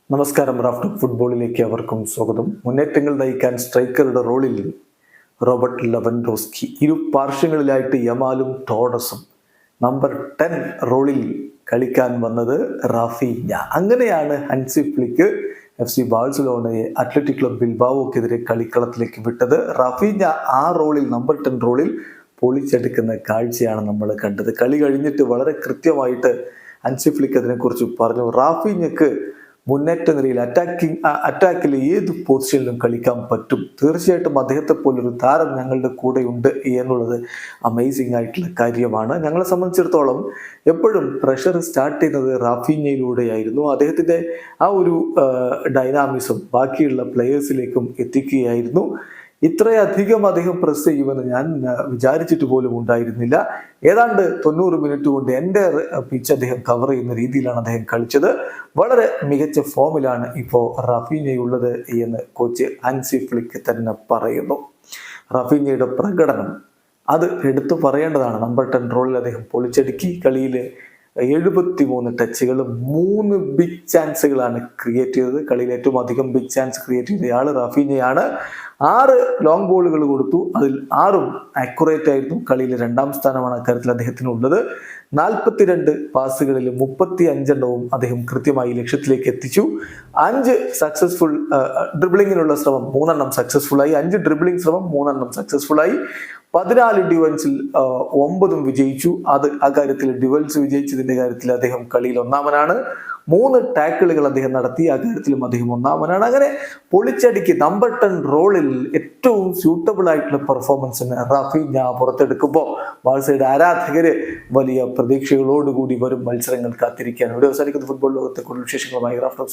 നമസ്കാരം. റാഫ്റ്റ് ഫുട്ബോളിലേക്ക് അവർക്കും സ്വാഗതം. മുന്നേറ്റങ്ങൾ നയിക്കാൻ സ്ട്രൈക്കറുടെ റോളിൽ റോബർട്ട് ലെവൻഡോസ്കി, ഇരു പാർശ്വങ്ങളിലായിട്ട് യമാലും ടോഡസും, നമ്പർ 10 റോളിൽ കളിക്കാൻ വന്നത് റാഫീഞ്ഞ. അങ്ങനെയാണ് ഹൻസി ഫ്ലിക്ക് FC ബാഴ്സലോണയെ അത്ലറ്റിക് ക്ലബ് ബിൽബാവോക്കെതിരെ കളിക്കളത്തിലേക്ക് വിട്ടത്. റാഫീഞ്ഞ ആ റോളിൽ, നമ്പർ 10 റോളിൽ പൊളിച്ചെടുക്കുന്ന കാഴ്ചയാണ് നമ്മൾ കണ്ടത്. കളി കഴിഞ്ഞിട്ട് വളരെ കൃത്യമായിട്ട് ഹൻസി ഫ്ലിക്ക് അതിനെക്കുറിച്ച് പറഞ്ഞു. റാഫീഞ്ഞക്ക് മുന്നേറ്റ നിരയിൽ അറ്റാക്കിൽ ഏത് പൊസിഷനിലും കളിക്കാൻ പറ്റും. തീർച്ചയായിട്ടും അദ്ദേഹത്തെ പോലൊരു താരം ഞങ്ങളുടെ കൂടെയുണ്ട് എന്നുള്ളത് അമേസിംഗ് ആയിട്ടുള്ള കാര്യമാണ്. ഞങ്ങളെ സംബന്ധിച്ചിടത്തോളം എപ്പോഴും പ്രഷർ സ്റ്റാർട്ട് ചെയ്യുന്നത് റാഫീഞ്ഞയിലൂടെയായിരുന്നു. അദ്ദേഹത്തിൻ്റെ ആ ഒരു ഡൈനാമിസം ബാക്കിയുള്ള പ്ലെയേഴ്സിലേക്കും എത്തിക്കുകയായിരുന്നു. ഇത്രയധികം അദ്ദേഹം പ്രസ് ചെയ്യുമെന്ന് ഞാൻ വിചാരിച്ചിട്ട് പോലും ഉണ്ടായിരുന്നില്ല. ഏതാണ്ട് 90 മിനിറ്റ് കൊണ്ട് എൻ്റെ പിച്ച് അദ്ദേഹം കവർ ചെയ്യുന്ന രീതിയിലാണ് അദ്ദേഹം കളിച്ചത്. വളരെ മികച്ച ഫോമിലാണ് ഇപ്പോൾ റാഫീഞ്ഞയുള്ളത് എന്ന് കോച്ച് ഹൻസി ഫ്ലിക്ക് തന്നെ പറയുന്നു. റാഫീഞ്ഞയുടെ പ്രകടനം അത് എടുത്തു പറയേണ്ടതാണ്. നമ്പർ 10 റോളിൽ അദ്ദേഹം പൊളിച്ചടുക്കി. കളിയിൽ 73 ടച്ചുകൾ, 3 ബിഗ് ചാൻസുകളാണ് ക്രിയേറ്റ് ചെയ്തത്. കളിയിൽ ഏറ്റവും അധികം ബിഗ് ചാൻസ് ക്രിയേറ്റ് ചെയ്തയാൾ റാഫീഞ്ഞയാണ്. 6 ലോങ് ബോളുകൾ കൊടുത്തു, അതിൽ 6ഉം ആക്യുറേറ്റ് ആയിരുന്നു. കളിയിൽ 2ാം സ്ഥാനമാണ് അക്കാര്യത്തിൽ അദ്ദേഹത്തിനുള്ളത്. 42 പാസുകളിൽ 35 എണ്ണവും അദ്ദേഹം കൃത്യമായി ലക്ഷ്യത്തിലേക്ക് എത്തിച്ചു. 5 സക്സസ്ഫുൾ ഡ്രിബിളിങ്ങിനുള്ള ശ്രമം 3 എണ്ണം സക്സസ്ഫുള്ളായി. 5 ഡ്രിബിളിംഗ് ശ്രമം 3 എണ്ണം സക്സസ്ഫുള്ളായി. 14 ഡ്യുവൽസിൽ 9ഉം വിജയിച്ചു. അക്കാര്യത്തിൽ ഡ്യുവൽസ് വിജയിച്ചതിന്റെ കാര്യത്തിൽ അദ്ദേഹം കളിയിൽ ഒന്നാമനാണ്. 3 ടാക്കിളുകൾ അദ്ദേഹം നടത്തി, അക്കാര്യത്തിലും അദ്ദേഹം ഒന്നാമനാണ്. അങ്ങനെ പൊളിച്ചടുക്കി നമ്പർ 10 റോളിൽ ഏറ്റവും സ്യൂട്ടബിൾ ആയിട്ടുള്ള പെർഫോമൻസിന് റാഫീഞ്ഞ പുറത്തെടുക്കുമ്പോൾ ബാഴ്സയുടെ ആരാധകര് വലിയ പ്രതീക്ഷകളോടുകൂടി വരും മത്സരങ്ങൾ കാത്തിരിക്കുകയാണ്. ഇവിടെ അവസാനിക്കുന്ന ഫുട്ബോൾ ലോകത്തെ കൂടുതൽ വിശേഷങ്ങളുമായി റാഫ്റ്റ്